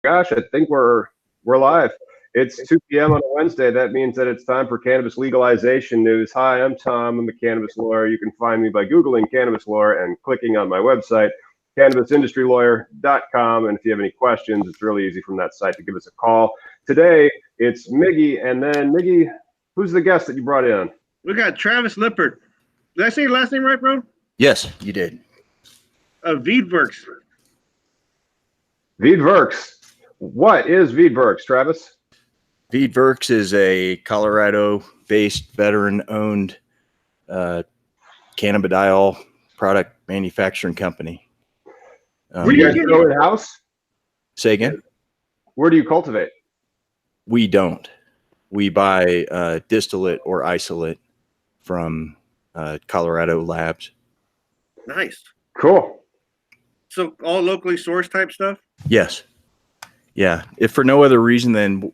Gosh, I think we're live. It's 2 p.m. on a Wednesday. That means that it's time for cannabis legalization news. Hi, I'm Tom. I'm a cannabis lawyer. You can find me by Googling cannabis lawyer and clicking on my website, cannabisindustrylawyer.com. And if you have any questions, it's really easy from that site to give us a call. Today, it's Miggy. And then, Miggy, who's the guest that you brought in? We got Travis Lippert. Did I say your last name right, bro? Yes, you did. VeedVerks. VeedVerks. What is VeedVerks, Travis? VeedVerks is a Colorado-based, veteran-owned cannabidiol product manufacturing company. Do you guys grow in-house? Say again? Where do you cultivate? We don't. We buy distillate or isolate from Colorado labs. Nice. Cool. So all locally sourced type stuff? Yes. Yeah. If for no other reason than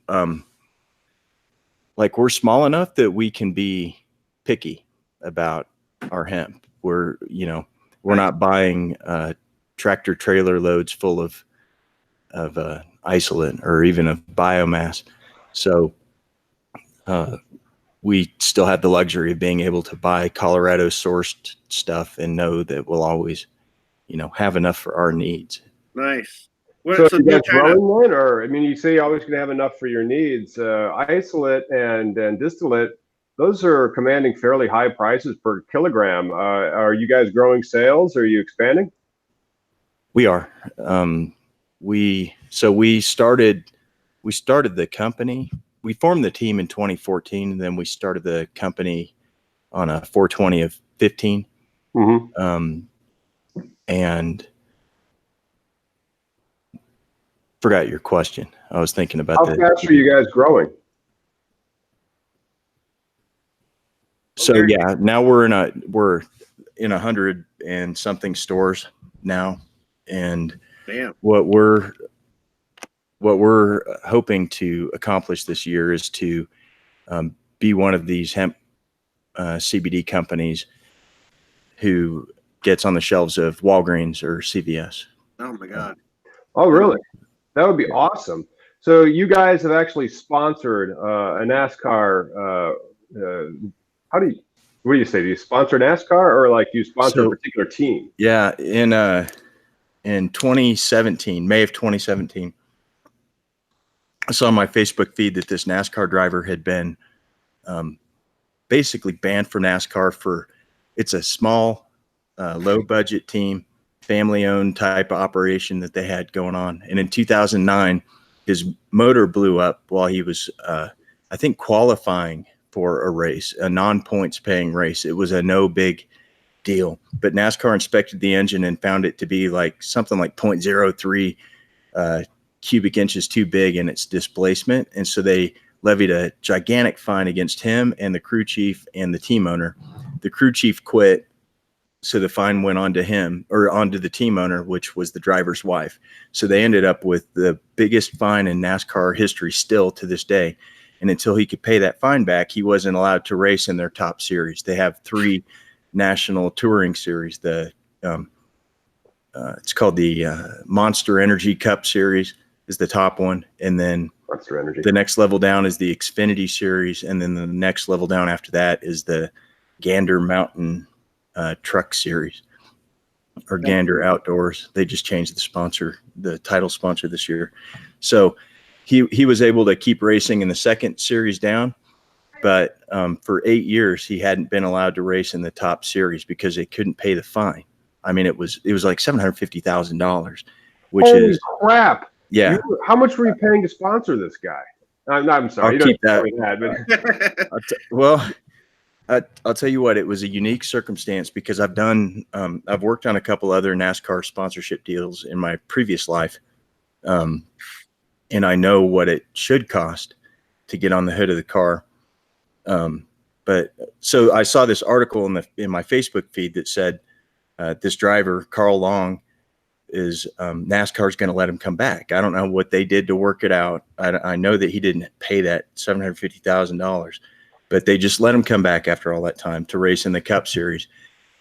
like we're small enough that we can be picky about our hemp. We're not buying tractor trailer loads full of isolate or even of biomass. So we still have the luxury of being able to buy Colorado sourced stuff and know that we'll always, have enough for our needs. Nice. So you guys growing then, or I mean, you say you're always going to have enough for your needs. Isolate and distillate, those are commanding fairly high prices per kilogram. Are you guys growing sales? Are you expanding? We are. We started the company. We formed the team in 2014, and then we started the company on a 4/20 of 15. Mm-hmm. And forgot your question. I was thinking about how fast are you guys growing? So yeah, now we're in 100 and something stores now, and damn. What we're hoping to accomplish this year is to be one of these hemp CBD companies who gets on the shelves of Walgreens or CVS. Oh my God. Oh, really? That would be awesome. So you guys have actually sponsored a NASCAR. What do you say? Do you sponsor NASCAR, or like you sponsor a particular team? Yeah, in 2017, May of 2017, I saw on my Facebook feed that this NASCAR driver had been basically banned from NASCAR it's a small, low budget team, family owned type of operation that they had going on. And in 2009, his motor blew up while he was, I think, qualifying for a race, a non-points paying race. It was a no big deal, but NASCAR inspected the engine and found it to be like something like 0.03 cubic inches too big in its displacement. And so they levied a gigantic fine against him and the crew chief and the team owner. The crew chief quit, so the fine went on to him, or onto the team owner, which was the driver's wife. So they ended up with the biggest fine in NASCAR history still to this day. And until he could pay that fine back, he wasn't allowed to race in their top series. They have 3 national touring series. It's called the Monster Energy Cup Series is the top one, and then Monster Energy. The next level down is the Xfinity Series, and then the next level down after that is the Gander Mountain Truck Series, or Gander Outdoors. They just changed the title sponsor this year. So he was able to keep racing in the second series down, but for 8 years he hadn't been allowed to race in the top series because they couldn't pay the fine. I mean, it was like $750,000, which Holy is crap. Yeah. How much were you paying to sponsor this guy? I'm sorry. I'll keep that. But I'll tell you what, it was a unique circumstance because I've worked on a couple other NASCAR sponsorship deals in my previous life. And I know what it should cost to get on the hood of the car. But so I saw this article in my Facebook feed that said this driver, Carl Long, is NASCAR's going to let him come back. I don't know what they did to work it out. I know that he didn't pay that $750,000, but they just let him come back after all that time to race in the Cup Series.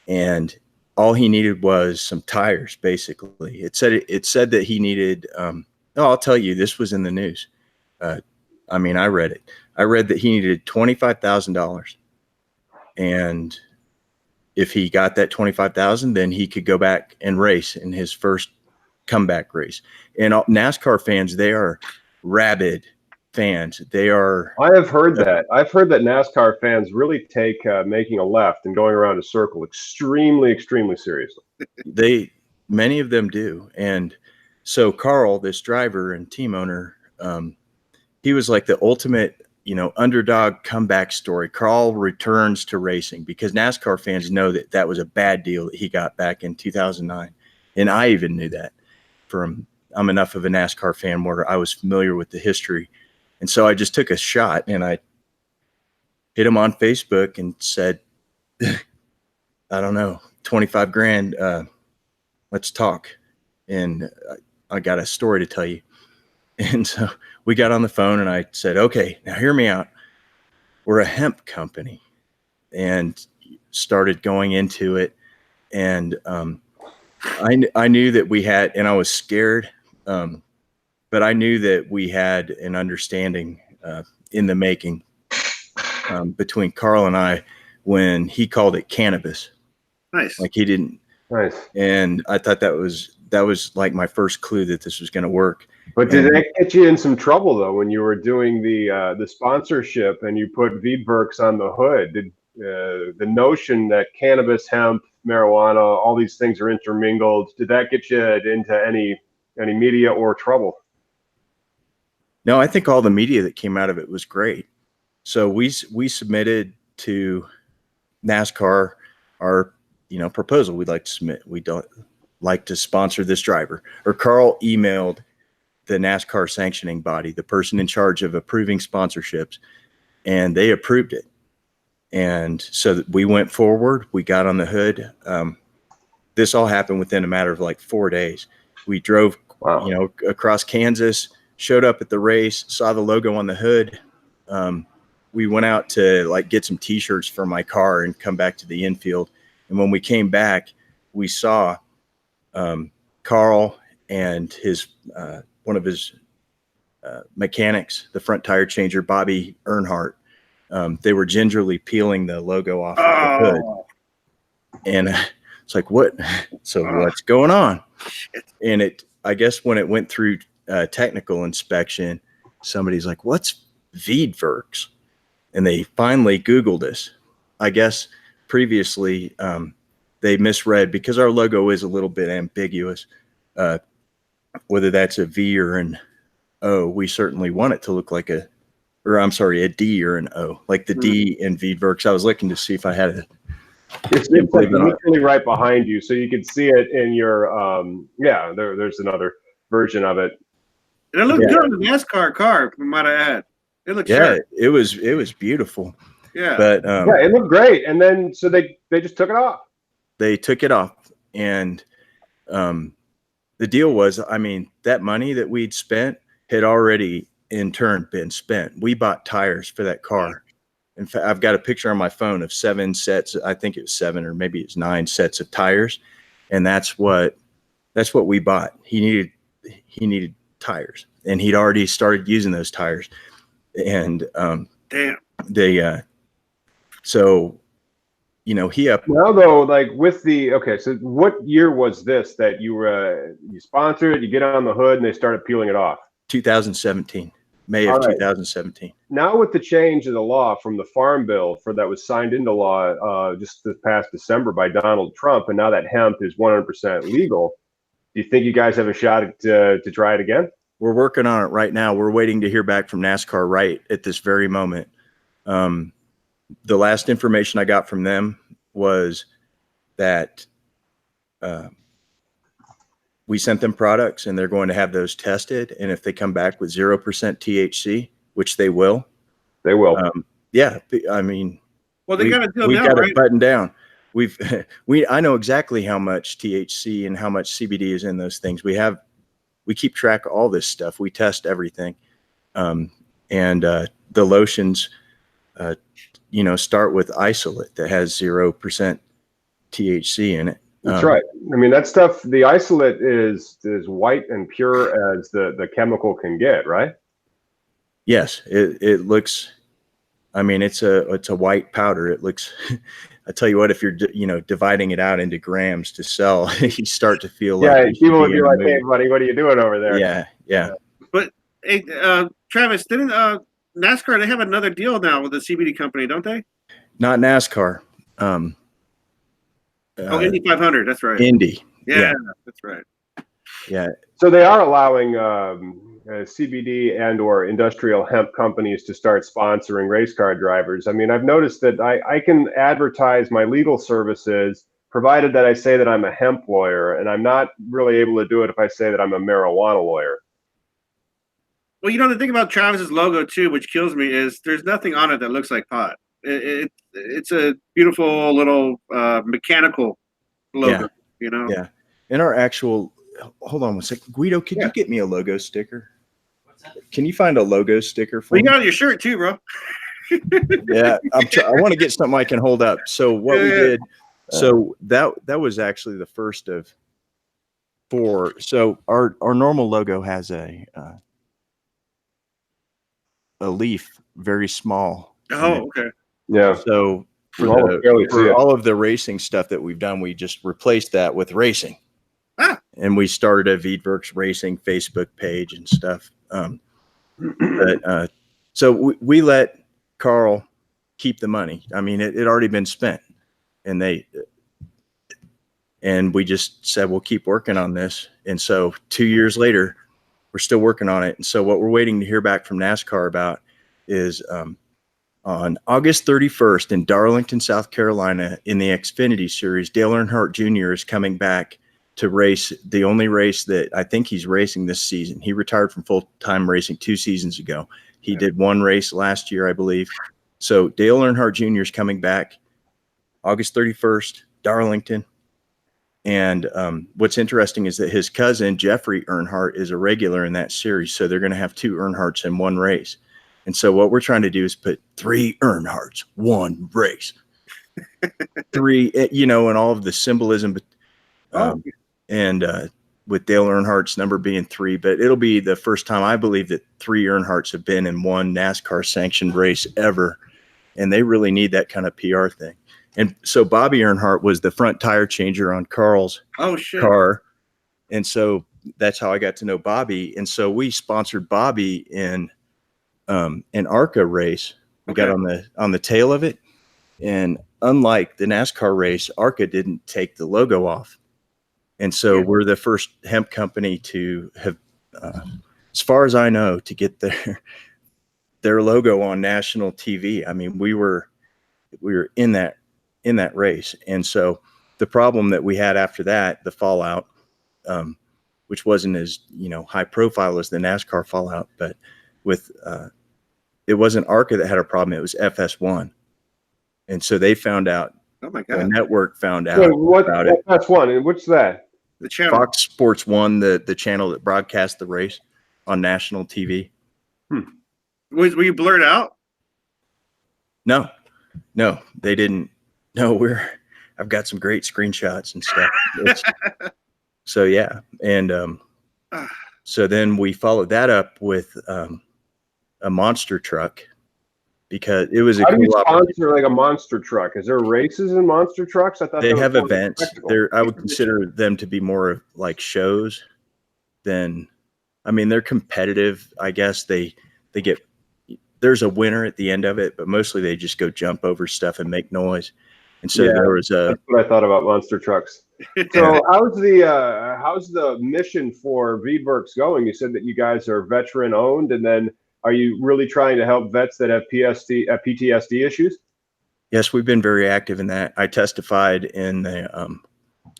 And all he needed was some tires, basically. It said that he needed Oh, I'll tell you, this was in the news. I mean, I read it. I read that he needed $25,000, and if he got that 25,000, then he could go back and race in his first comeback race. And NASCAR fans, they are rabid fans. They are. I have heard that. I've heard that NASCAR fans really take making a left and going around a circle extremely, extremely seriously. Many of them do. And so Carl, this driver and team owner, he was like the ultimate, underdog comeback story. Carl returns to racing because NASCAR fans know that that was a bad deal that he got back in 2009. And I even knew that I'm enough of a NASCAR fan where I was familiar with the history. And so I just took a shot and I hit him on Facebook and said, I don't know, 25 grand. Let's talk. And I got a story to tell you. And so we got on the phone and I said, okay, now hear me out. We're a hemp company, and started going into it. And I knew that we had, and I was scared, but I knew that we had an understanding in the making between Carl and I when he called it cannabis. Nice. Like he didn't. Nice. And I thought that was like my first clue that this was going to work. But did that get you in some trouble though when you were doing the sponsorship and you put VeedVerks on the hood? Did the notion that cannabis, hemp, marijuana, all these things are intermingled, did that get you into any media or trouble? No, I think all the media that came out of it was great. So we submitted to NASCAR our proposal we'd like to submit. We don't like to sponsor this driver. Or Carl emailed the NASCAR sanctioning body, the person in charge of approving sponsorships, and they approved it. And so we went forward. We got on the hood. This all happened within a matter of like 4 days. We drove, across Kansas, showed up at the race, saw the logo on the hood. We went out to get some T-shirts for my car and come back to the infield. And when we came back, we saw Carl and his one of his mechanics, the front tire changer, Bobby Earnhardt. They were gingerly peeling the logo off of the hood. And it's like, what? So what's going on? And I guess when it went through technical inspection, somebody's like, what's VeedVerks? And they finally Googled us. I guess previously they misread, because our logo is a little bit ambiguous, whether that's a V or an O. We certainly want it to look like a D or an O, like the D in VeedVerks. I was looking to see if I had it's like literally right behind you, so you can see it in your there's another version of it. And it looked good on the NASCAR car, I might add. It looked sharp. It was beautiful. Yeah. But it looked great. And then so they just took it off. They took it off. And the deal was, that money that we'd spent had already in turn been spent. We bought tires for that car. In fact, I've got a picture on my phone of 7 sets. I think it was 7 or maybe it's 9 sets of tires. And that's what we bought. He needed tires, and he'd already started using those tires. And so he up now though, so what year was this that you sponsored it, you get on the hood and they started peeling it off? 2017, May of 2017. Now with the change of the law from the Farm Bill that was signed into law just this past December by Donald Trump, and now that hemp is 100% legal, do you think you guys have a shot to try it again? We're working on it right now. We're waiting to hear back from NASCAR right at this very moment. The last information I got from them was that we sent them products and they're going to have those tested. And if they come back with 0% THC, which they will. They will. Well, they got to do we now, got right? it buttoned down. I know exactly how much THC and how much CBD is in those things. We keep track of all this stuff. We test everything. And the lotions, start with isolate that has 0% THC in it. That's right. I mean, that stuff, the isolate is white and pure as the chemical can get, right? Yes, it looks. I mean, it's a white powder. It looks. I tell you what, if you're dividing it out into grams to sell, you start to feel like people would be like, "Hey, buddy, what are you doing over there?" Yeah. But hey, Travis, didn't NASCAR, they have another deal now with the CBD company, don't they? Not NASCAR. Indy 500. That's right. Indy. Yeah, that's right. Yeah. So they are allowing CBD and or industrial hemp companies to start sponsoring race car drivers. I mean, I've noticed that I can advertise my legal services provided that I say that I'm a hemp lawyer, and I'm not really able to do it if I say that I'm a marijuana lawyer. Well, the thing about Travis's logo too, which kills me, is there's nothing on it that looks like pot. It's a beautiful little mechanical logo. Yeah. In our actual, hold on one second, Guido, could you get me a logo sticker? What's that? Can you find a logo sticker for me? You got your shirt too, bro. Yeah, I want to get something I can hold up. So what we did, so that was actually the first of 4. So our normal logo has a leaf, very small. Oh, okay. Yeah. So for all of the racing stuff that we've done, we just replaced that with racing. And we started a VeedVerks racing Facebook page and stuff. So we let Carl keep the money. I mean, it had already been spent, and we just said, we'll keep working on this. And so 2 years later, we're still working on it. And so what we're waiting to hear back from NASCAR about is on August 31st in Darlington, South Carolina, in the Xfinity Series, Dale Earnhardt Jr. is coming back to race the only race that I think he's racing this season. He retired from full-time racing 2 seasons ago. He did 1 race last year, I believe. So Dale Earnhardt Jr. is coming back August 31st, Darlington. And what's interesting is that his cousin, Jeffrey Earnhardt, is a regular in that series. So they're going to have 2 Earnhardts in 1 race. And so what we're trying to do is put 3 Earnhardts, 1 race. 3, and all of the symbolism. With Dale Earnhardt's number being 3, but it'll be the first time I believe that 3 Earnhardts have been in 1 NASCAR sanctioned race ever. And they really need that kind of PR thing. And so Bobby Earnhardt was the front tire changer on Carl's car. And so that's how I got to know Bobby. And so we sponsored Bobby in an ARCA race. We got on the tail of it. And unlike the NASCAR race, ARCA didn't take the logo off. And so we're the first hemp company to have, as far as I know, to get their logo on national TV. I mean, we were in that race. And so the problem that we had after that, the fallout, which wasn't as high profile as the NASCAR fallout, but with it wasn't ARCA that had a problem; it was FS1. And so they found out. Oh my God! The network found out about it. FS1, and what's that? The channel. Fox Sports 1, the channel that broadcast the race on national TV. Were you blurred out? No, they didn't. No, I've got some great screenshots and stuff. So yeah, and so then we followed that up with a monster truck because it was a cool sponsor like a monster truck. Is there races in monster trucks? I thought they have events. I would consider them to be more of like shows than. I mean, they're competitive. I guess they get. There's a winner at the end of it, but mostly they just go jump over stuff and make noise. And so there was that's what I thought about monster trucks. So how's the mission for VeedVerks going? You said that you guys are veteran owned, and then are you really trying to help vets that have PTSD issues? Yes, we've been very active in that. I testified in the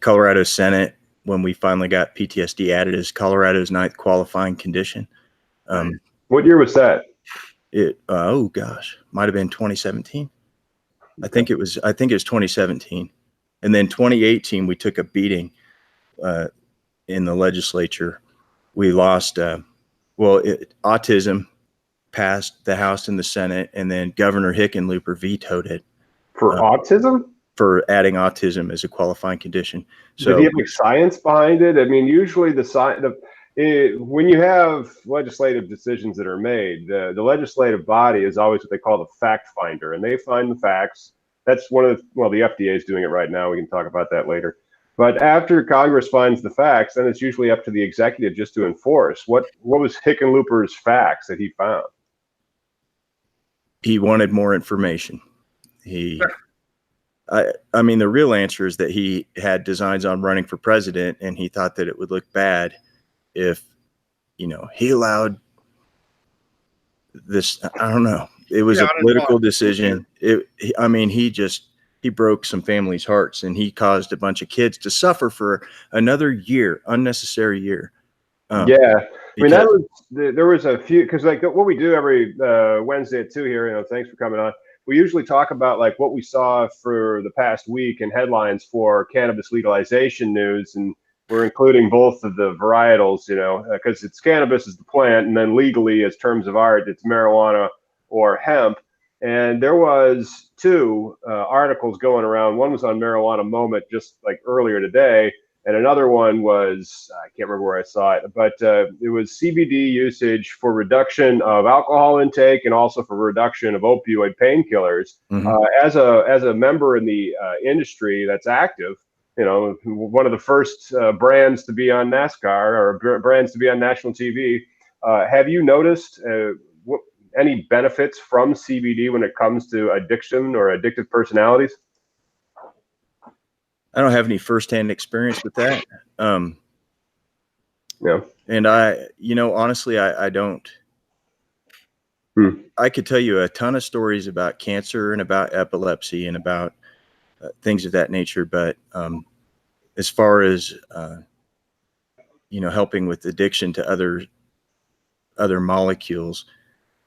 Colorado Senate when we finally got PTSD added as Colorado's 9th qualifying condition. What year was that? Oh gosh, might have been 2017. I think it was 2017. And then 2018, we took a beating in the legislature. We lost, autism passed the House and the Senate, and then Governor Hickenlooper vetoed it. For autism? for adding autism as a qualifying condition. So did he have like science behind it? I mean, usually when you have legislative decisions that are made, the legislative body is always what they call the fact finder, and they find the facts. That's one of the FDA is doing it right now. We can talk about that later. But after Congress finds the facts, then it's usually up to the executive just to enforce. What was Hickenlooper's facts that he found? He wanted more information. I mean, the real answer is that he had designs on running for president, and he thought that it would look bad if, he allowed this. I don't know. It was a political decision. He broke some families' hearts, and he caused a bunch of kids to suffer for another year, unnecessary year. Yeah. I mean, there was a few, because like what we do every Wednesday at 2 here, thanks for coming on. We usually talk about like what we saw for the past week in headlines for cannabis legalization news. And we're including both of the varietals, because it's cannabis is the plant, and then legally as terms of art, it's marijuana or hemp. And there was two articles going around. One was on Marijuana Moment just like earlier today. And another one was, I can't remember where I saw it, but it was CBD usage for reduction of alcohol intake and also for reduction of opioid painkillers. Mm-hmm. As a member in the industry that's active, one of the first brands to be on Nascar or brands to be on national TV. Have you noticed any benefits from CBD when it comes to addiction or addictive personalities? I don't have any firsthand experience with that. Yeah. And honestly, I don't. I could tell you a ton of stories about cancer and about epilepsy and about things of that nature. But as far as, helping with addiction to other molecules,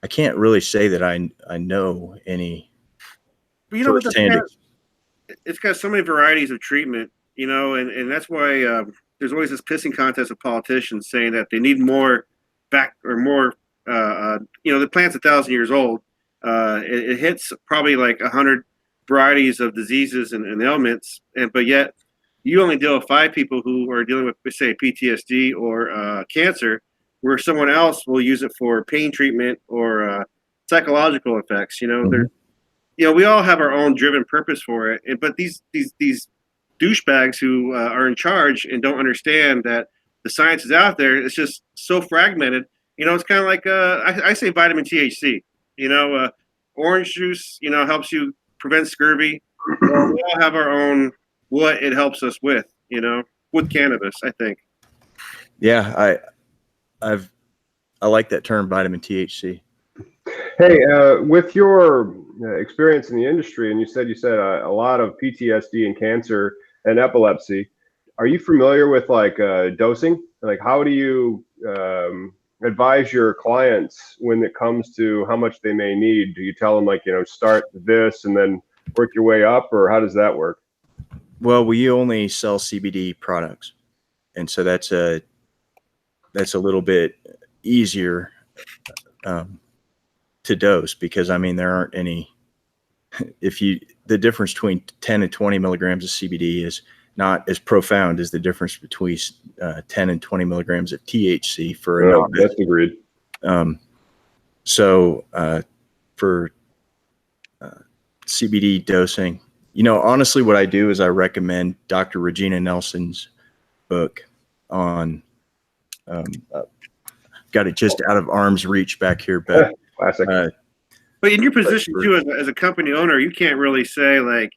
I can't really say that I know any. Firsthand it's got so many varieties of treatment, and that's why there's always this pissing contest of politicians saying that they need more the plant's 1,000 years old. It hits probably like 100 varieties of diseases and ailments, but yet you only deal with 5 people who are dealing with, say, PTSD or cancer, where someone else will use it for pain treatment or psychological effects. Mm-hmm. We all have our own driven purpose for it, but these douchebags who are in charge and don't understand that the science is out there, it's just so fragmented. It's kind of like I say vitamin THC. Orange juice, helps you prevent scurvy. We all have our own what it helps us with. With cannabis, I think. Yeah, I like that term, vitamin THC. Hey, with your experience in the industry, and you said a lot of PTSD and cancer and epilepsy, are you familiar with like dosing? Like, how do you advise your clients when it comes to how much they may need? Do you tell them like, start this and then work your way up, or how does that work? Well, we only sell CBD products, and so that's a little bit easier to dose, because there aren't any. The difference between 10 and 20 milligrams of CBD is not as profound as the difference between 10 and 20 milligrams of THC for a novice. That's agreed. So for CBD dosing, honestly, what I do is I recommend Dr. Regina Nelson's book on. Got it just out of arm's reach back here, but classic. But in your position too, as a company owner, you can't really say like,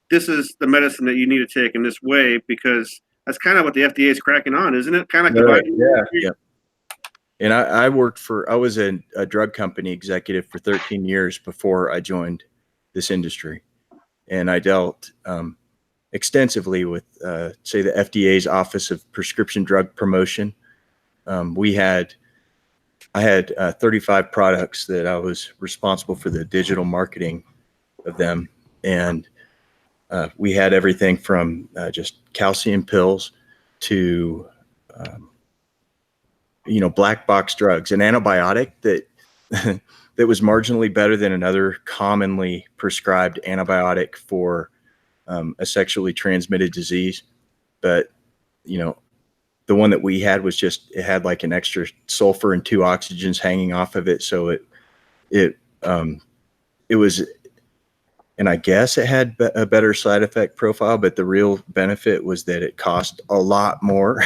this is the medicine that you need to take in this way, because that's kind of what the FDA is cracking on, isn't it? Kind of like yeah. And I was a drug company executive for 13 years before I joined this industry, and I dealt extensively with, say, the FDA's Office of Prescription Drug Promotion. I had 35 products that I was responsible for the digital marketing of them. And we had everything from just calcium pills to, black box drugs, an antibiotic that that was marginally better than another commonly prescribed antibiotic for a sexually transmitted disease. But, the one that we had was just, it had like an extra sulfur and 2 oxygens hanging off of it. So it was, and I guess it had a better side effect profile, but the real benefit was that it cost a lot more.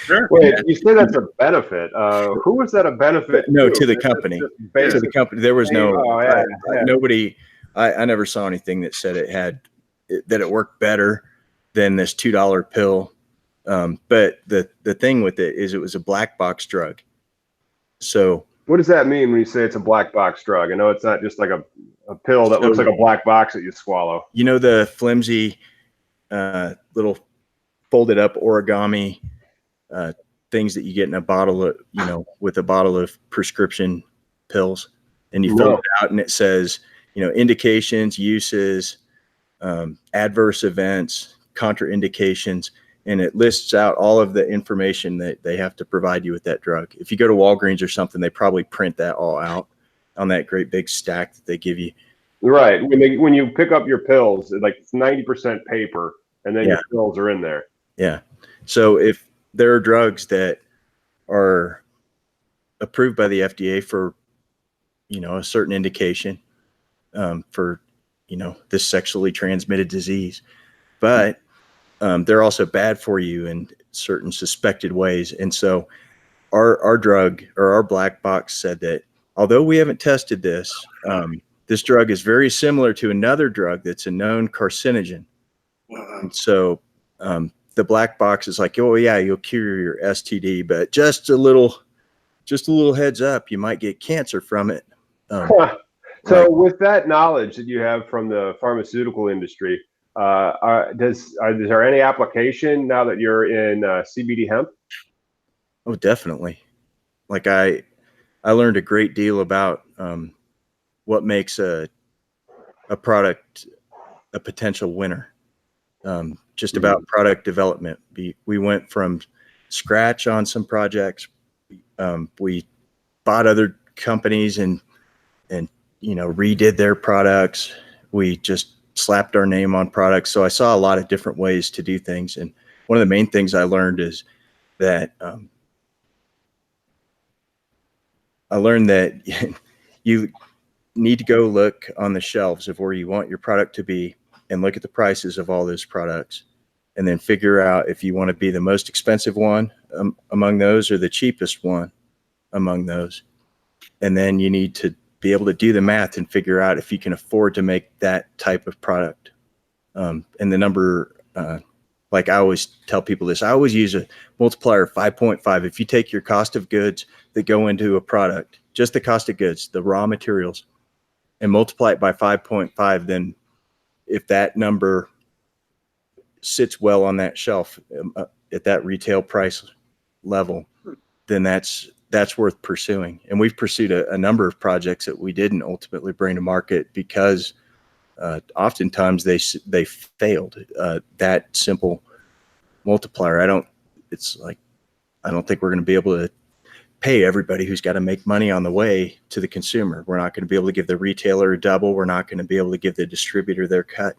Sure. Wait, you say that's a benefit. Who was that a benefit No, to? to the company. To the company. There was no, nobody, I never saw anything that said that it worked better than this $2 pill. But the thing with it is it was a black box drug. So what does that mean when you say it's a black box drug? I know it's not just like a pill that looks like a black box that you swallow. The flimsy little folded up origami things that you get in a bottle of, with a bottle of prescription pills, and you fold it out and it says, indications, uses, adverse events, contraindications, and it lists out all of the information that they have to provide you with that drug. If you go to Walgreens or something, they probably print that all out on that great big stack that they give you. Right. When you pick up your pills, it's 90% paper, and then your pills are in there. Yeah. So if there are drugs that are approved by the FDA for, a certain indication, for, this sexually transmitted disease, but they're also bad for you in certain suspected ways. And so our drug, or our black box, said that although we haven't tested this, this drug is very similar to another drug that's a known carcinogen. Wow. And so the black box is like, oh yeah, you'll cure your STD, but just a little heads up, you might get cancer from it. So with that knowledge that you have from the pharmaceutical industry, is there any application now that you're in CBD hemp? Oh, definitely. Like I learned a great deal about what makes a product a potential winner. Just about product development. We went from scratch on some projects. We bought other companies and redid their products. We just slapped our name on products. So I saw a lot of different ways to do things. And one of the main things I learned is that you need to go look on the shelves of where you want your product to be and look at the prices of all those products, and then figure out if you want to be the most expensive one among those or the cheapest one among those. And then you need to be able to do the math and figure out if you can afford to make that type of product. And the number, like I always tell people this, I always use a multiplier of 5.5. If you take your cost of goods that go into a product, just the cost of goods, the raw materials, and multiply it by 5.5, then if that number sits well on that shelf at that retail price level, then that's worth pursuing. And we've pursued a number of projects that we didn't ultimately bring to market because oftentimes they failed. That simple multiplier, I don't think we're going to be able to pay everybody who's got to make money on the way to the consumer. We're not going to be able to give the retailer a double. We're not going to be able to give the distributor their cut.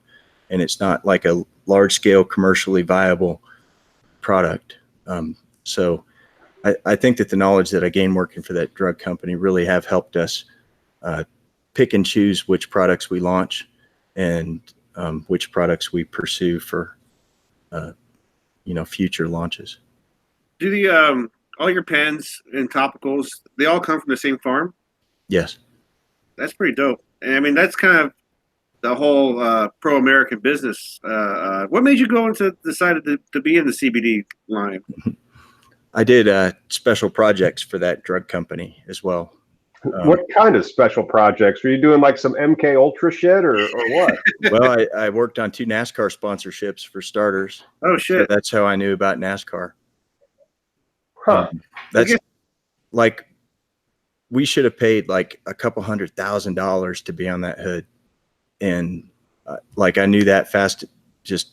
And it's not like a large scale commercially viable product. So I think that the knowledge that I gained working for that drug company really have helped us pick and choose which products we launch and which products we pursue for future launches. Do the all your pens and topicals, they all come from the same farm? Yes. That's pretty dope. And I mean, that's kind of the whole pro-American business. What made you go into decided to be in the CBD line? I did special projects for that drug company as well. What kind of special projects? Were you doing like some MK Ultra shit or what? Well, I worked on 2 NASCAR sponsorships for starters. Oh shit! So that's how I knew about NASCAR. Huh. That's like, we should have paid like a couple $100,000 to be on that hood. And I knew that fast, just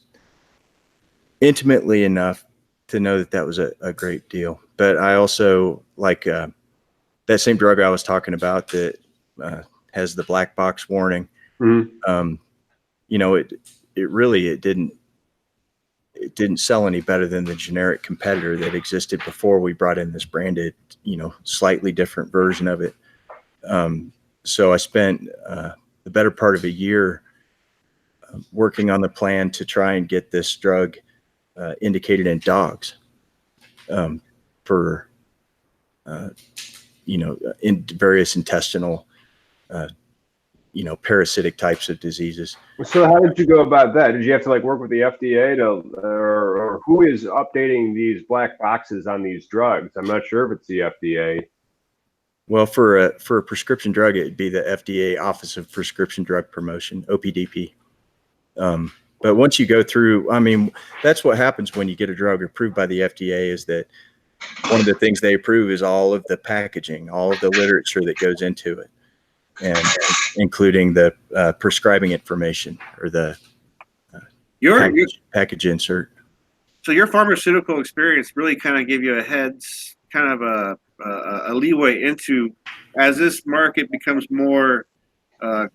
intimately enough to know that was a great deal. But I also that same drug I was talking about that has the black box warning. Mm-hmm. You know, it didn't sell any better than the generic competitor that existed before we brought in this branded, you know, slightly different version of it. So I spent the better part of a year working on the plan to try and get this drug indicated in dogs for, you know, in various intestinal, you know, parasitic types of diseases. So how did you go about that? Did you have to like work with the FDA to, or who is updating these black boxes on these drugs? I'm not sure if it's the FDA. Well, for a prescription drug, it'd be the FDA Office of Prescription Drug Promotion, OPDP. But once you go through, I mean, that's what happens when you get a drug approved by the FDA, is that one of the things they approve is all of the packaging, all of the literature that goes into it, and including the prescribing information or the package insert. So your pharmaceutical experience really kind of gave you a leeway into, as this market becomes more, I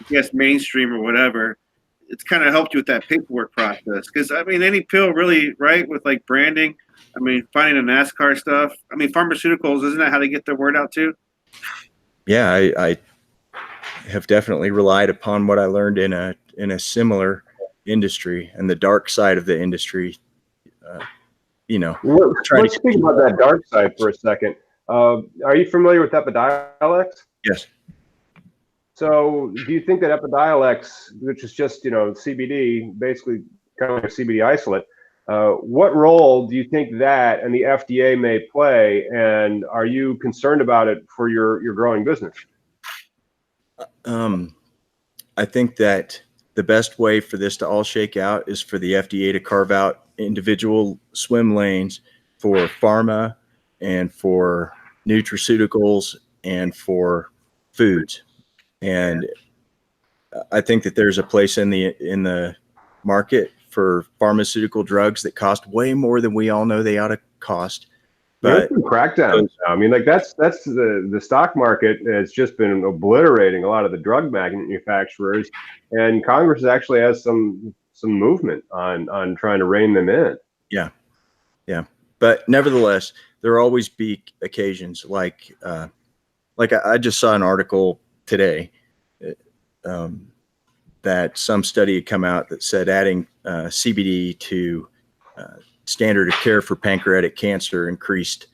guess, mainstream or whatever, it's kind of helped you with that paperwork process. Because, I mean, any pill really, right, with like branding, I mean, finding the Nascar stuff, I mean, pharmaceuticals, isn't that how they get their word out too? Yeah, I have definitely relied upon what I learned in a similar industry, and the dark side of the industry. You know, let's speak about that dark side for a second. Are you familiar with Epidiolex? Yes. So do you think that Epidiolex, which is just, you know, CBD, basically kind of like a CBD isolate, what role do you think that and the FDA may play, and are you concerned about it for your growing business? I think that the best way for this to all shake out is for the FDA to carve out individual swim lanes for pharma and for nutraceuticals and for foods. And I think that there's a place in the market for pharmaceutical drugs that cost way more than we all know they ought to cost. But there's some crackdowns now. I mean, like that's the stock market has just been obliterating a lot of the drug manufacturers, and Congress actually has some movement on trying to rein them in. Yeah. But nevertheless, there will always be occasions like I just saw an article today that some study had come out that said adding CBD to standard of care for pancreatic cancer increased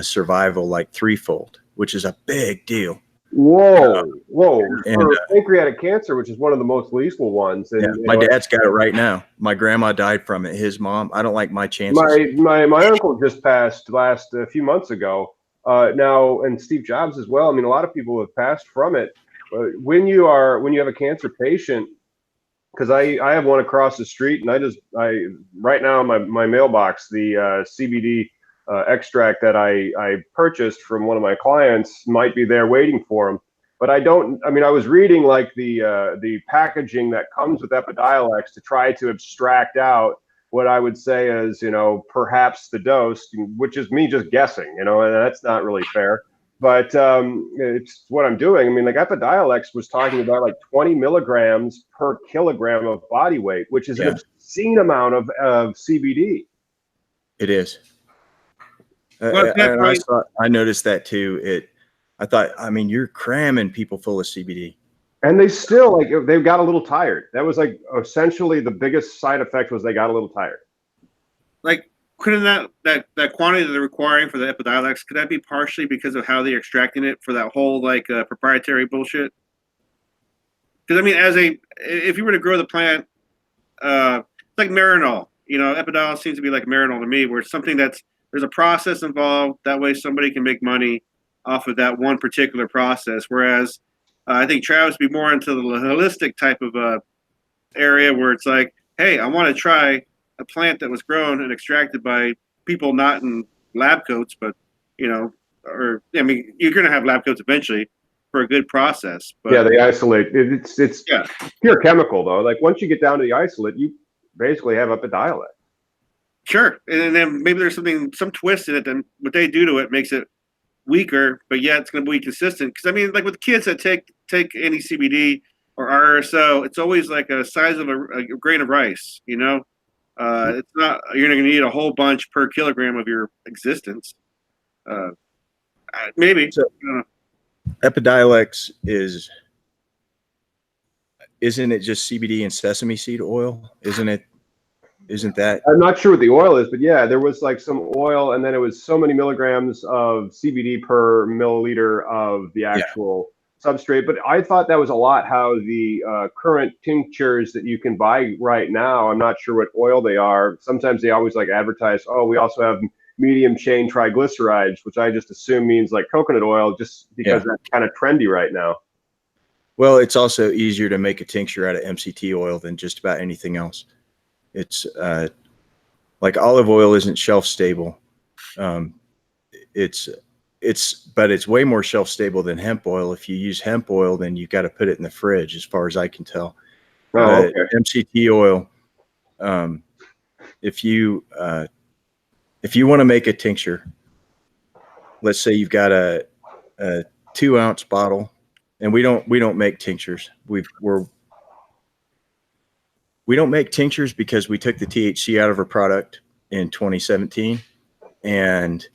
survival like threefold, which is a big deal. Whoa. For pancreatic cancer, which is one of the most lethal ones. And, my dad's got it right now. My grandma died from it. His mom. I don't like my chances. My uncle just passed a few months ago. Now, and Steve Jobs as well. I mean, a lot of people have passed from it. When you have a cancer patient, because I have one across the street, and I right now in my mailbox, the CBD extract that I purchased from one of my clients might be there waiting for him. But I was reading like the packaging that comes with Epidiolex to try to abstract out what I would say is, you know, perhaps the dose, which is me just guessing, you know, and that's not really fair. But it's what I'm doing. I mean, like Epidiolex was talking about like 20 milligrams per kilogram of body weight, which is an obscene amount of CBD. It is. I noticed that too. I thought, I mean, you're cramming people full of CBD. And they still, like, they got a little tired. That was like essentially the biggest side effect was they got a little tired. Like, couldn't that quantity that they're requiring for the Epidiolex, could that be partially because of how they're extracting it for that whole like proprietary bullshit? Because I mean, if you were to grow the plant, like Marinol, you know, Epidiolex seems to be like Marinol to me, where it's something there's a process involved. That way, somebody can make money off of that one particular process. Whereas I think Travis would be more into the holistic type of area where it's like, hey, I want to try a plant that was grown and extracted by people not in lab coats, but, you know, or, I mean, you're going to have lab coats eventually for a good process. But, yeah, they isolate. It's pure chemical, though. Like, once you get down to the isolate, you basically have Epidiolex. Sure. And then maybe there's some twist in it, then what they do to it makes it weaker, but yet it's going to be consistent. Because I mean, like with kids that take any CBD or RSO, it's always like a size of a grain of rice. You know, it's not, you're going to need a whole bunch per kilogram of your existence. Maybe. So, Epidiolex isn't it just CBD and sesame seed oil? Isn't that? I'm not sure what the oil is, but yeah, there was like some oil, and then it was so many milligrams of CBD per milliliter of the actual substrate. But I thought that was a lot how the current tinctures that you can buy right now, I'm not sure what oil they are. Sometimes they always like advertise, oh, we also have medium chain triglycerides, which I just assume means like coconut oil, just because that's kind of trendy right now. Well, it's also easier to make a tincture out of MCT oil than just about anything else. It's like olive oil isn't shelf stable. But it's way more shelf stable than hemp oil. If you use hemp oil, then you got to put it in the fridge, as far as I can tell. Oh, okay. MCT oil, if you want to make a tincture, let's say you've got a 2-ounce bottle, and we don't make tinctures. We don't make tinctures because we took the THC out of our product in 2017. And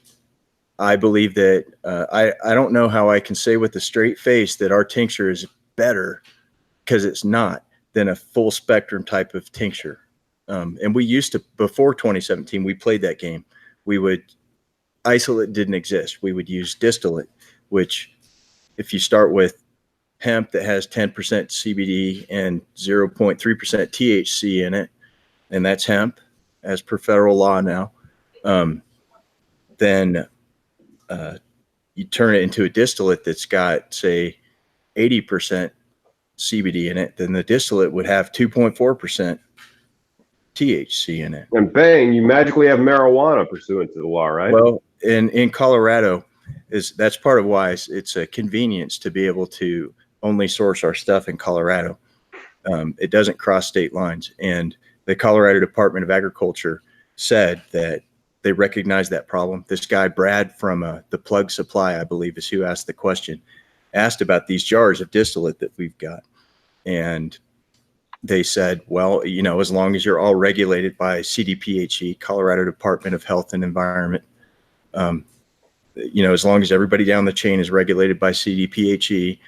I believe that I don't know how I can say with a straight face that our tincture is better, because it's not, than a full spectrum type of tincture. And we used to, before 2017, we played that game. Isolate didn't exist. We would use distillate, which if you start with hemp that has 10% CBD and 0.3% THC in it, and that's hemp as per federal law now, then you turn it into a distillate that's got, say, 80% CBD in it, then the distillate would have 2.4% THC in it. And bang, you magically have marijuana pursuant to the law, right? Well, in Colorado, that's part of why it's a convenience to be able to only source our stuff in Colorado. It doesn't cross state lines. And the Colorado Department of Agriculture said that they recognize that problem. This guy, Brad, from the Plug Supply, I believe is who asked the question, asked about these jars of distillate that we've got. And they said, well, as long as you're all regulated by CDPHE, Colorado Department of Health and Environment, as long as everybody down the chain is regulated by CDPHE,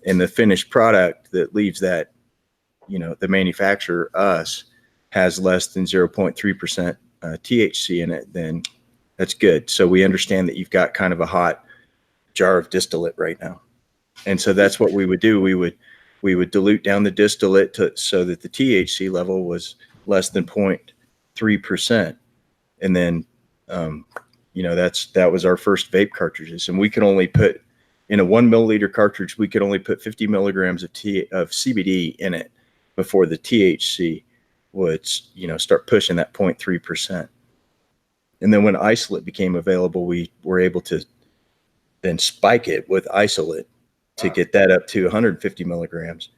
and the finished product that leaves that, the manufacturer, us, has less than 0.3% THC in it, then that's good. So we understand that you've got kind of a hot jar of distillate right now. And so that's what we would do. We would dilute down the distillate so that the THC level was less than 0.3%. And then, that was our first vape cartridges. And we could only put, in a 1 milliliter cartridge, we could only put 50 milligrams of CBD in it before the THC would, start pushing that 0.3%. And then when isolate became available, we were able to then spike it with isolate to get that up to 150 milligrams.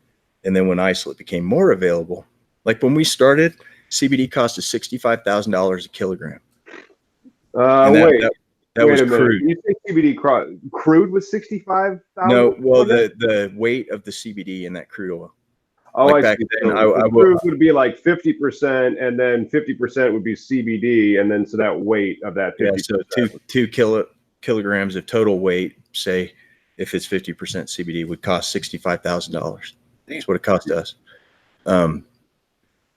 And then when isolate became more available, like when we started, CBD cost us $65,000 a kilogram. Wait that was a minute. crude. You think CBD crude was 65,000? No, well, the weight of the CBD in that crude oil. Oh, like I see. Then, so crude would be like 50%, and then 50% would be CBD, and then so that weight of that 50%. Yeah, so two kilograms of total weight, say, if it's 50% CBD, would cost $65,000. That's what it cost us.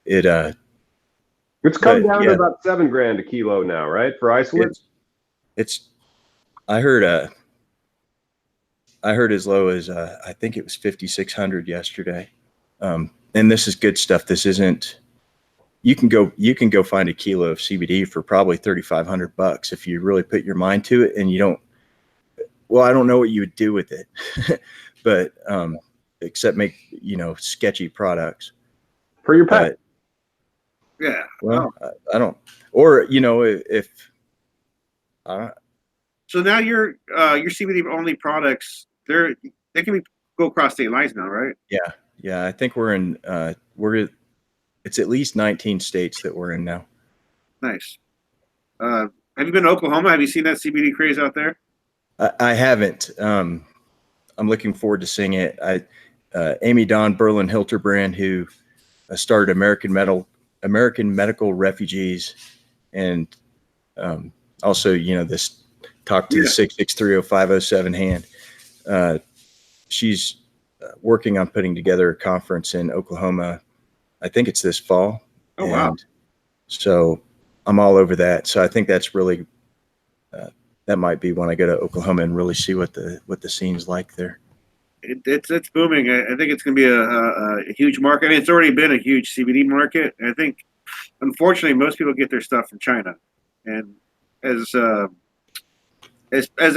It's come down to about $7,000 a kilo now, right? For isolate. I heard as low as I think it was 5,600 yesterday. And this is good stuff. This isn't. You can go find a kilo of CBD for probably $3,500 if you really put your mind to it, and you don't. Well, I don't know what you would do with it, but except make sketchy products for your pet. Yeah. Well, I don't. Or if. So now your CBD only products, they can go across state lines now, right? Yeah. I think we're in. It's at least 19 states that we're in now. Nice. Have you been to Oklahoma? Have you seen that CBD craze out there? I haven't. I'm looking forward to seeing it. Amy Dawn Berlin Hilterbrand, who started American Medical Refugees, and also, this talk to the 6630507 hand. She's working on putting together a conference in Oklahoma. I think it's this fall. Oh, wow. So I'm all over that. So I think that's really, that might be when I go to Oklahoma and really see what the scene's like there. It's booming. I think it's going to be a huge market. I mean, it's already been a huge CBD market. And I think, unfortunately, most people get their stuff from China. And as the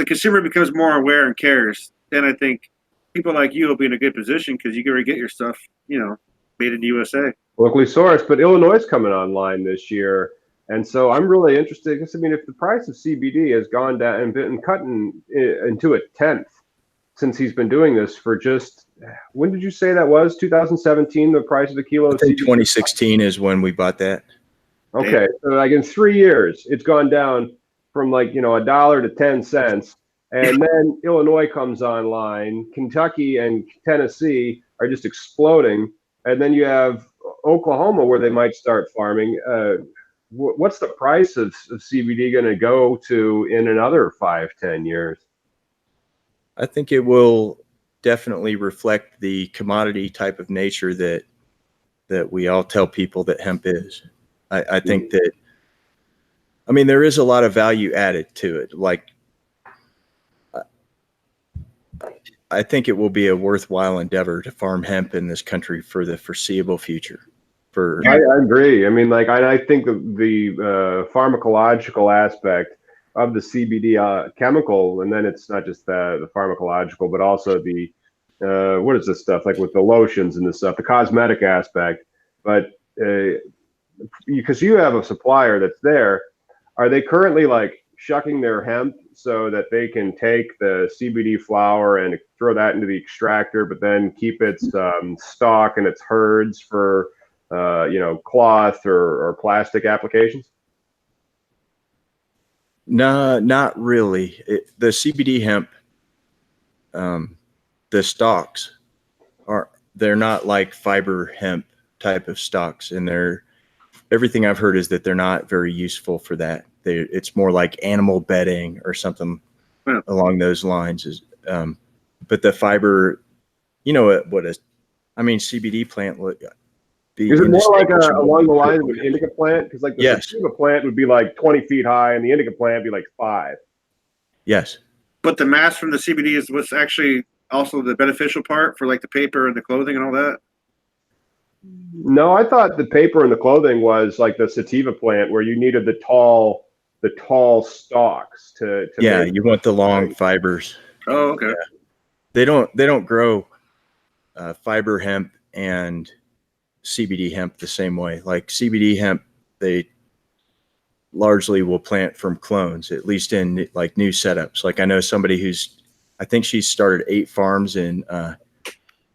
consumer becomes more aware and cares, then I think people like you will be in a good position because you can already get your stuff, made in the USA. Locally sourced, but Illinois is coming online this year. And so I'm really interested because, I mean, if the price of CBD has gone down and been cutting into a tenth since he's been doing this for just, when did you say that was? 2017, the price of the kilo? I think 2016 is when we bought that. Okay, so like in 3 years, it's gone down from like, $1 to 10 cents. And then Illinois comes online. Kentucky and Tennessee are just exploding. And then you have Oklahoma where they might start farming. What's the price of CBD going to go to in another 5-10 years? I think it will definitely reflect the commodity type of nature that we all tell people that hemp is. I think that, I mean, there is a lot of value added to it. Like, I think it will be a worthwhile endeavor to farm hemp in this country for the foreseeable future. I agree. I mean, like, I think the pharmacological aspect of the CBD chemical, and then it's not just the pharmacological, but also the what is this stuff like with the lotions and this stuff, the cosmetic aspect. But because you have a supplier that's there, are they currently like shucking their hemp so that they can take the CBD flower and throw that into the extractor, but then keep its stalk and its herds for cloth or plastic applications? No, not really. The CBD hemp, the stalks they're not like fiber hemp type of stalks, and everything I've heard is that they're not very useful for that. It's more like animal bedding or something along those lines. But the fiber, CBD plant. Is it more like along the lines of an indica plant? Because like the sativa plant would be like 20 feet high, and the indica plant would be like 5. Yes. But the mass from the CBD is what's actually also the beneficial part for like the paper and the clothing and all that? No, I thought the paper and the clothing was like the sativa plant where you needed the tall stalks to you want the long fibers. Oh, okay. Yeah. They don't grow fiber hemp and CBD hemp the same way. Like CBD hemp, they largely will plant from clones, at least in like new setups. Like I know somebody I think she started 8 farms in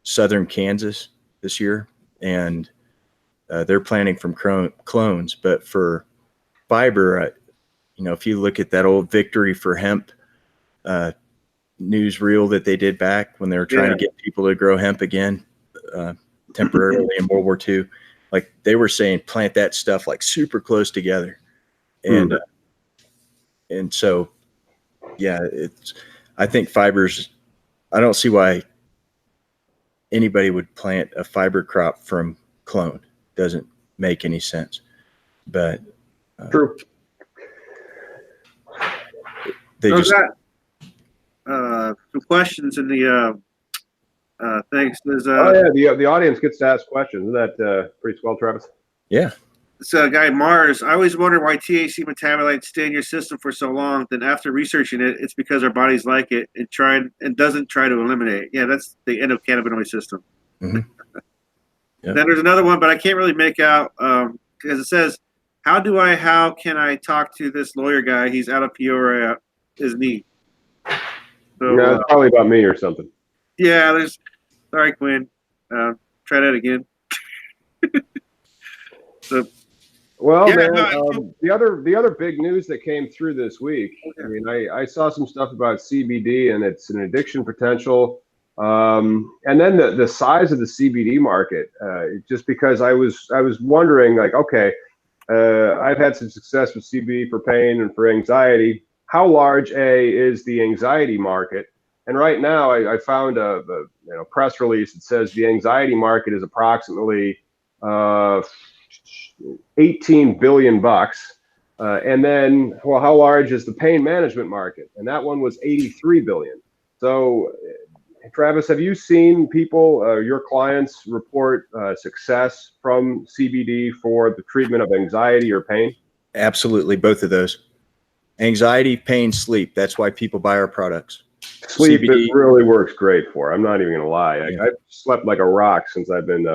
southern Kansas this year, and they're planting from clones. But for fiber, if you look at that old Victory for Hemp newsreel that they did back when they were trying to get people to grow hemp again, temporarily in World War II, like they were saying, plant that stuff like super close together. And, and so, I think fibers, I don't see why anybody would plant a fiber crop from clone. Doesn't make any sense, but true. They so just got some questions in the thanks. There's the audience gets to ask questions. Isn't that pretty swell, Travis? Yeah. This guy Mars, I always wonder why THC metabolites stay in your system for so long. Then after researching it, it's because our bodies like it and doesn't try to eliminate it. Yeah, that's the endocannabinoid system. Mm-hmm. Yep. Then there's another one, but I can't really make out because it says, how can I talk to this lawyer guy? He's out of Peoria, is me. So, it's probably about me or something. Yeah, sorry, Quinn. Try that again. So Well, Yeah, man, no, the other big news that came through this week. I mean, I saw some stuff about CBD and it's an addiction potential, and then the size of the CBD market. Just because I was wondering, like, okay, I've had some success with CBD for pain and for anxiety. How large is the anxiety market? And right now, I found a press release that says the anxiety market is approximately uh, 18 billion bucks. And then, well, how large is the pain management market? And that one was 83 billion. So, Travis, have you seen people, your clients, report success from CBD for the treatment of anxiety or pain? Absolutely, both of those. Anxiety, pain, sleep. That's why people buy our products. Sleep, it CBD, really works great for. I'm not even going to lie. yeah. I've slept like a rock since I've been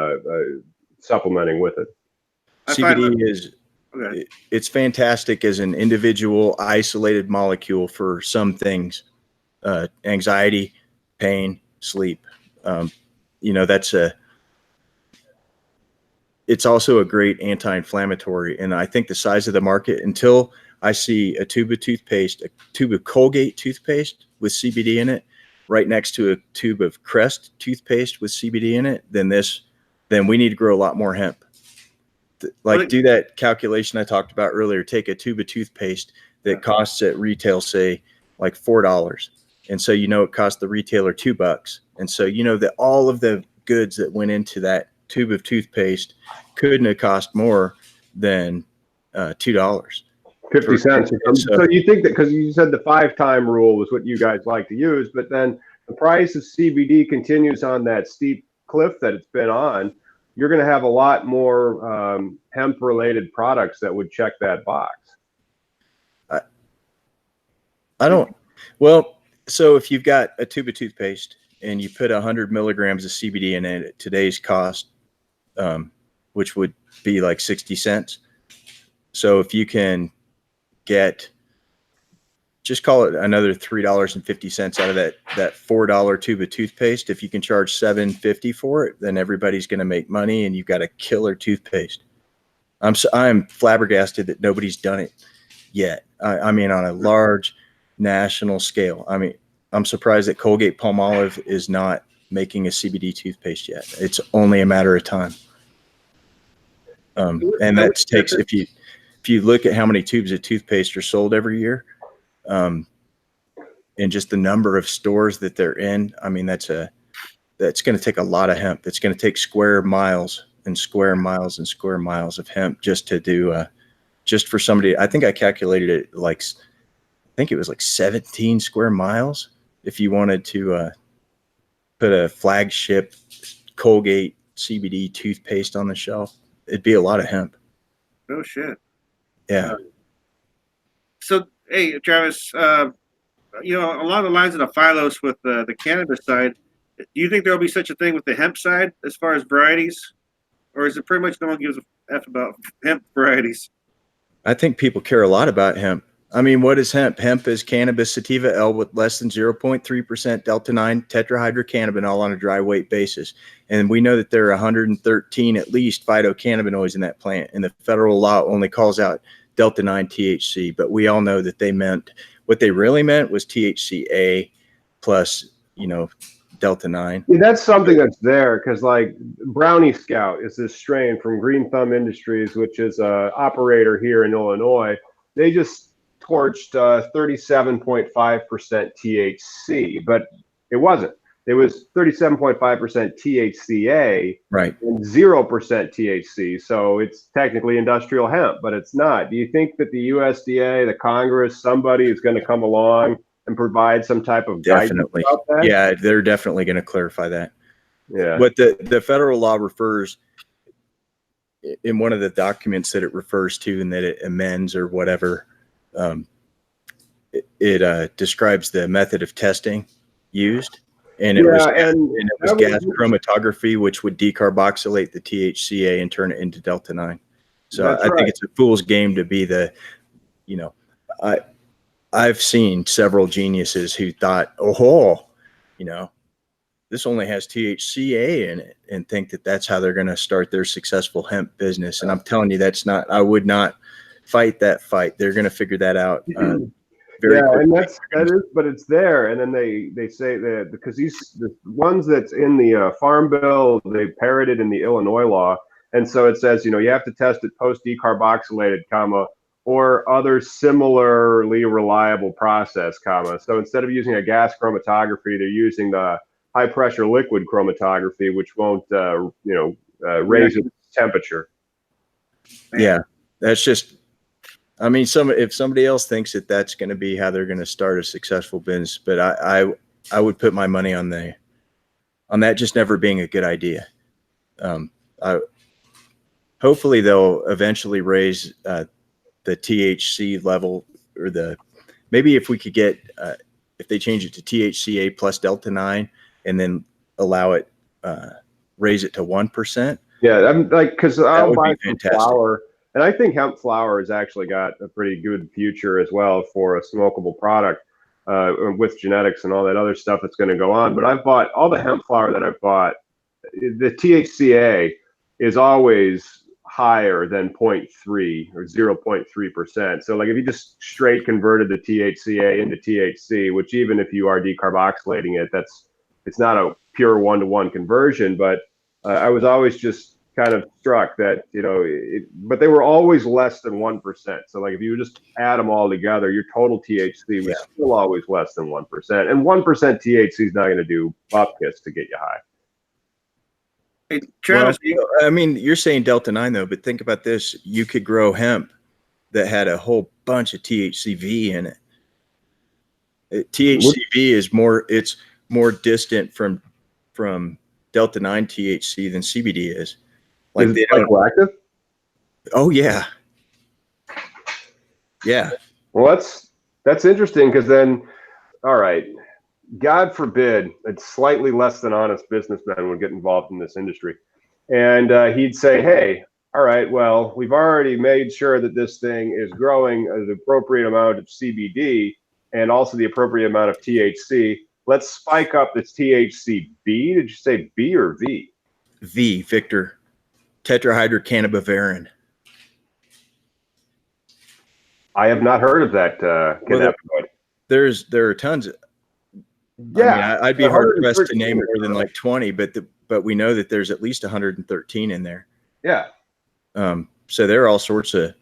supplementing with it. I find CBD is okay. it's fantastic as an individual isolated molecule for some things, anxiety, pain, sleep. That's it's also a great anti-inflammatory. And I think the size of the market, until I see a tube of toothpaste, a tube of Colgate toothpaste with CBD in it, right next to a tube of Crest toothpaste with CBD in it, then we need to grow a lot more hemp. Like, do that calculation I talked about earlier. Take a tube of toothpaste that costs at retail, say, like $4. And so, it cost the retailer $2. And so, that all of the goods that went into that tube of toothpaste couldn't have cost more than $2. 50 cents. So So you think that, because you said the 5-time rule was what you guys like to use, but then the price of CBD continues on that steep cliff that it's been on, you're going to have a lot more hemp-related products that would check that box. I don't. Well, so if you've got a tube of toothpaste and you put 100 milligrams of CBD in it at today's cost, which would be like 60 cents. So if you can get, just call it another $3.50 out of that $4 tube of toothpaste. If you can charge $7.50 for it, then everybody's going to make money, and you've got a killer toothpaste. I'm flabbergasted that nobody's done it yet. I mean, on a large national scale. I mean, I'm surprised that Colgate Palmolive is not making a CBD toothpaste yet. It's only a matter of time. And that takes, if you look at how many tubes of toothpaste are sold every year, and just the number of stores that they're in, I mean, that's going to take a lot of hemp. It's going to take square miles and square miles and square miles of hemp just to do, just for somebody. I think I calculated it I think it was like 17 square miles. If you wanted to put a flagship Colgate CBD toothpaste on the shelf, it'd be a lot of hemp. Oh shit. Yeah. So, hey, Travis, along the lines of the Phylos with the cannabis side, do you think there will be such a thing with the hemp side as far as varieties? Or is it pretty much no one gives a F about hemp varieties? I think people care a lot about hemp. I mean, what is hemp? Hemp is cannabis sativa L with less than 0.3% delta-9 tetrahydrocannabinol on a dry weight basis. And we know that there are 113 at least phytocannabinoids in that plant. And the federal law only calls out delta-9 THC. But we all know that what they really meant was THCA plus, delta-9. Yeah, that's something that's there, because like Brownie Scout is this strain from Green Thumb Industries, which is a operator here in Illinois. They just torched 37.5% THC, but it wasn't. It was 37.5% THCA, right, and 0% THC. So it's technically industrial hemp, but it's not. Do you think that the USDA, the Congress, somebody is going to come along and provide some type of definitely guidance about that? Yeah, they're definitely going to clarify that. Yeah. But the federal law refers, in one of the documents that it refers to and that it amends or whatever, it describes the method of testing used, and it was gas chromatography, which would decarboxylate the THCA and turn it into delta-9. So I think it's a fool's game to be I've seen several geniuses who thought, this only has THCA in it, and think that that's how they're going to start their successful hemp business. And I'm telling you, that's not, I would not fight that fight. They're going to figure that out. Very quickly. And that is, but it's there. And then they say that because the ones that's in the Farm Bill, they parroted in the Illinois law. And so it says, you have to test it post decarboxylated, or other similarly reliable process, So instead of using a gas chromatography, they're using the high pressure liquid chromatography, which won't, raise its temperature. Yeah, that's just, I mean, if somebody else thinks that that's going to be how they're going to start a successful business, but I would put my money on that just never being a good idea. Hopefully they'll eventually raise the THC level, or maybe if we could get if they change it to THCA plus Delta 9 and then allow it raise it to 1%. Yeah, I'm like, because I'll buy some fantastic. flower. And I think hemp flower has actually got a pretty good future as well for a smokable product with genetics and all that other stuff that's going to go on. But I've bought all the hemp flower that I've bought. The THCA is always higher than 0.3 or 0.3%. So like if you just straight converted the THCA into THC, which even if you are decarboxylating it, it's not a pure one-to-one conversion. But I was always just kind of struck that, but they were always less than 1%. So like if you just add them all together, your total THC was still always less than 1%. And 1% THC is not going to do bupkis to get you high. Hey, Travis, I mean, you're saying Delta 9 though, but think about this. You could grow hemp that had a whole bunch of THCV in it. THCV is more distant from Delta 9 THC than CBD is. Like is it psychoactive? Oh yeah. Yeah. Well, that's interesting, because then, all right, God forbid, it's slightly less than honest businessmen would get involved in this industry. And he'd say, hey, all right, well, we've already made sure that this thing is growing the appropriate amount of CBD and also the appropriate amount of THC. Let's spike up this THCv. Did you say B or V? V, Victor. Tetrahydrocannabivarin. I have not heard of that cannabinoid. There are tons. Yeah, I mean, I'd be hard pressed to name more than like 20, but we know that there's at least 113 in there. Yeah. So there are all sorts of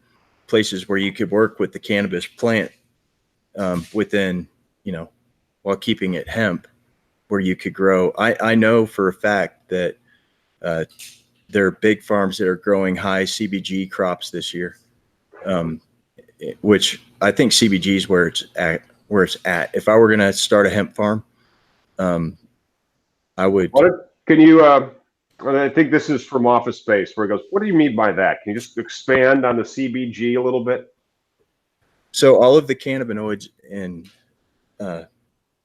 places where you could work with the cannabis plant within, while keeping it hemp, where you could grow. I know for a fact that there are big farms that are growing high CBG crops this year, which I think CBG is where it's at. If I were going to start a hemp farm, I would. Can you? I think this is from Office Space, where it goes, what do you mean by that? Can you just expand on the CBG a little bit? So all of the cannabinoids in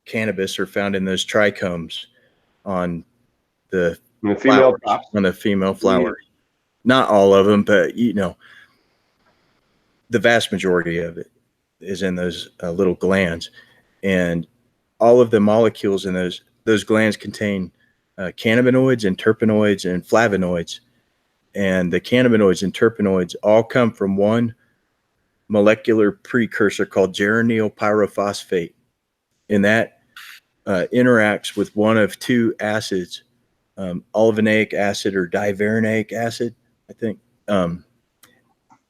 cannabis are found in those trichomes on the female flowers, on the female flowers. Not all of them, but the vast majority of it is in those little glands, and all of the molecules in those glands contain cannabinoids and terpenoids and flavonoids, and the cannabinoids and terpenoids all come from one molecular precursor called geranyl pyrophosphate, and that interacts with one of two acids, alvanaic acid or divarenaic acid, I think,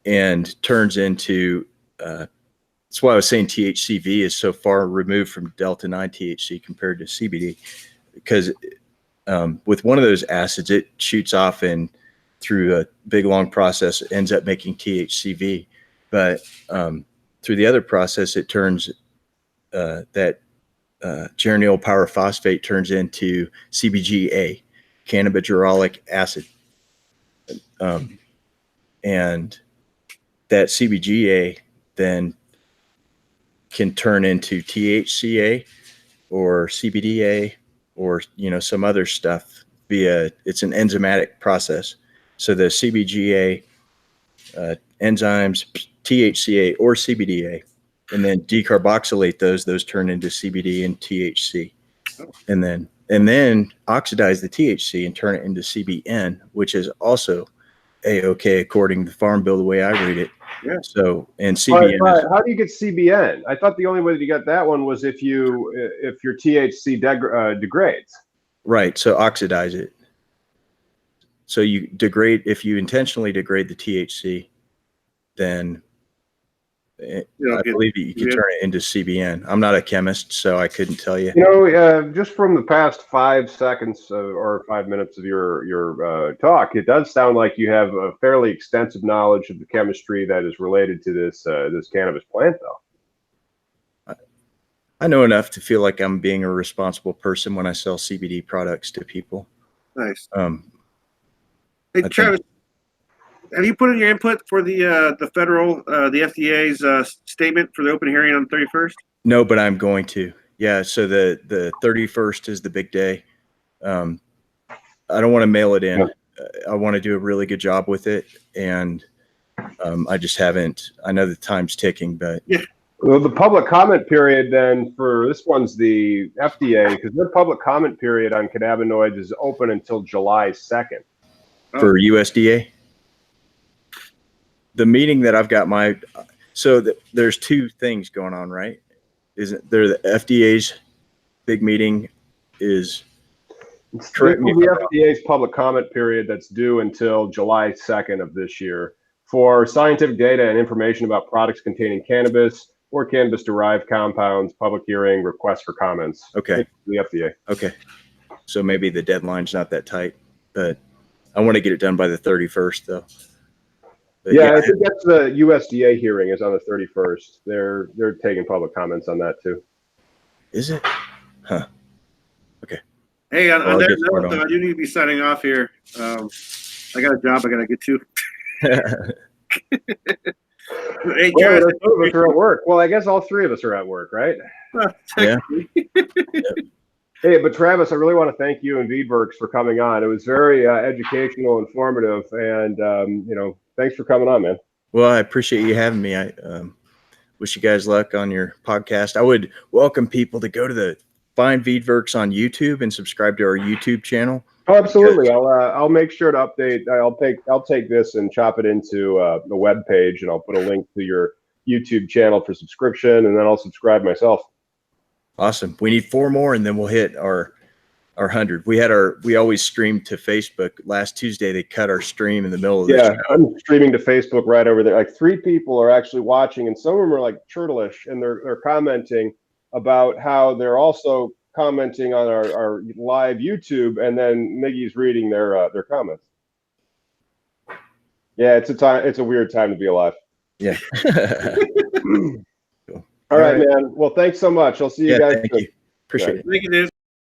and turns into that's why I was saying THCV is so far removed from Delta 9 THC compared to CBD, because with one of those acids, it shoots off and through a big long process ends up making THCV, but through the other process, it turns that geranyl pyrophosphate turns into CBGA, cannabigerolic acid, and that CBGA then can turn into THCA or CBDA or some other stuff via, it's an enzymatic process. So the CBGA enzymes, THCA or CBDA, and then decarboxylate those turn into CBD and THC, and and then oxidize the THC and turn it into CBN, which is also A-OK according to the Farm Bill, the way I read it. Yeah. So, and CBN is, how do you get CBN? I thought the only way that you got that one was if your THC degrades. right. So oxidize it. So you degrade, if you intentionally degrade the THC, then I believe you can turn it into CBN. I'm not a chemist, so I couldn't tell you. You know, just from the past 5 seconds or 5 minutes of your talk, it does sound like you have a fairly extensive knowledge of the chemistry that is related to this cannabis plant, though. I know enough to feel like I'm being a responsible person when I sell CBD products to people. Nice. Hey, Travis, have you put in your input for the federal, the FDA's statement for the open hearing on the 31st? No, but I'm going to. Yeah, so the 31st is the big day. I don't want to mail it in. I want to do a really good job with it, and I just haven't. I know the time's ticking, but yeah. Well, the public comment period then for this one's the FDA, because their public comment period on cannabinoids is open until July 2nd. For USDA. The meeting that I've got there's two things going on, right? Isn't there? The FDA's big meeting is the FDA's public comment period that's due until July 2nd of this year for scientific data and information about products containing cannabis or cannabis-derived compounds, public hearing, requests for comments. Okay. The FDA. Okay. So maybe the deadline's not that tight, but I want to get it done by the 31st, though. But yeah, I think that's the USDA hearing is on the 31st. They're taking public comments on that too. Is it? Huh. Okay. Hey, on that note, though, I do need to be signing off here. I got a job I got to get to. Hey, well, two of us are at work. Well, I guess all three of us are at work, right? Yeah. Hey, but Travis, I really want to thank you and VeedVerks for coming on. It was very educational, informative, and thanks for coming on, man. Well, I appreciate you having me. I wish you guys luck on your podcast. I would welcome people to go to find VeedVerks on YouTube and subscribe to our YouTube channel. Oh, absolutely. I'll make sure to update. I'll take this and chop it into the web page, and I'll put a link to your YouTube channel for subscription, and then I'll subscribe myself. Awesome. We need 4 more, and then we'll hit our 100. We always stream to Facebook. Last Tuesday, they cut our stream in the middle of the show. I'm streaming to Facebook right over there. Like 3 people are actually watching, and some of them are like churlish, and they're commenting about how they're also commenting on our live YouTube, and then Miggy's reading their comments. Yeah, it's a weird time to be alive. Yeah. All right, man. Well, thanks so much. I'll see you guys. Thank you. Appreciate it. Thank you, dude.